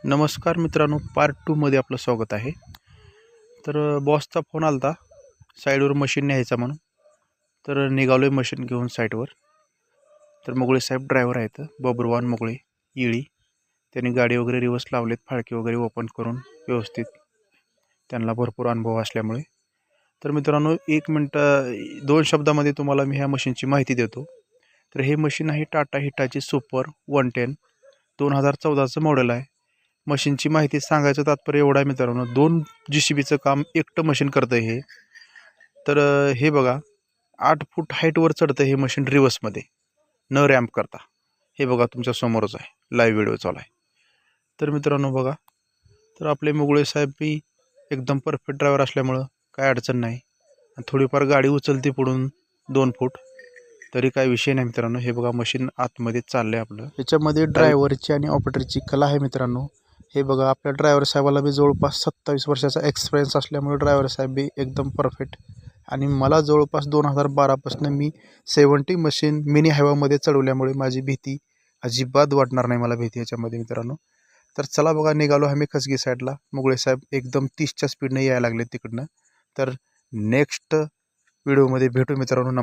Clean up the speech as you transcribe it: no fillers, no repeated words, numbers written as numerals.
नमस्कार मित्रांनो, पार्ट 2 मध्ये आपलं स्वागत आहे. तर बॉसचा फोन आला होता साईडवर मशीन न्यायचा म्हणून. तर निघालो आहे मशीन घेऊन साईडवर. तर मुगळे साहेब ड्रायव्हर आहेत, बबरूवान मुगळे इळी. त्यांनी गाडी वगैरे रिवर्स लावलेत, फाळके वगैरे ओपन करून व्यवस्थित. त्यांना भरपूर अनुभव असल्यामुळे. तर मित्रांनो, 1 मिनटं 2 शब्दामध्ये तुम्हाला मी ह्या मशीनची माहिती देतो. तर हे मशीन आहे टाटा हिटाची सुपर 110 2014चं मॉडेल आहे. मशीनची माहिती सांगायचं तात्पर्य एवढं आहे मित्रांनो, 2 JCBचं काम एकटं मशीन करतं हे. तर हे बघा, 8 फूट हाईटवर चढतं हे मशीन रिवर्समध्ये, न रॅम्प करता. हे बघा तुमच्या समोरच आहे, लाईव्ह व्हिडिओ चालू आहे. तर मित्रांनो बघा, तर आपले मुगळे साहेब बी एकदम परफेक्ट ड्रायव्हर असल्यामुळं काय अडचण नाही. थोडीफार गाडी उचलते पुढून 2 फूट, तरी काय विषय नाही मित्रांनो. हे बघा मशीन आतमध्ये चाललंय आपलं. ह्याच्यामध्ये ड्रायव्हरची आणि ऑपरेटरची कला आहे मित्रांनो. हे बघा, आपल्या ड्रायव्हर साहेबाला बी जवळपास 27 वर्षाचा एक्सपिरियन्स असल्यामुळे ड्रायव्हर साहेब बी एकदम परफेक्ट. आणि मला जवळपास 2012पासून मी 70 मशीन मिनी हायवामध्ये चढवल्यामुळे माझी भीती अजिबात वाटणार नाही मला भीती याच्यामध्ये मित्रांनो. तर चला बघा, निघालो आम्ही खसगी साईडला. मुगळे साहेब एकदम 30च्या स्पीडने यायला लागले तिकडनं. तर नेक्स्ट व्हिडिओमध्ये भेटू मित्रांनो.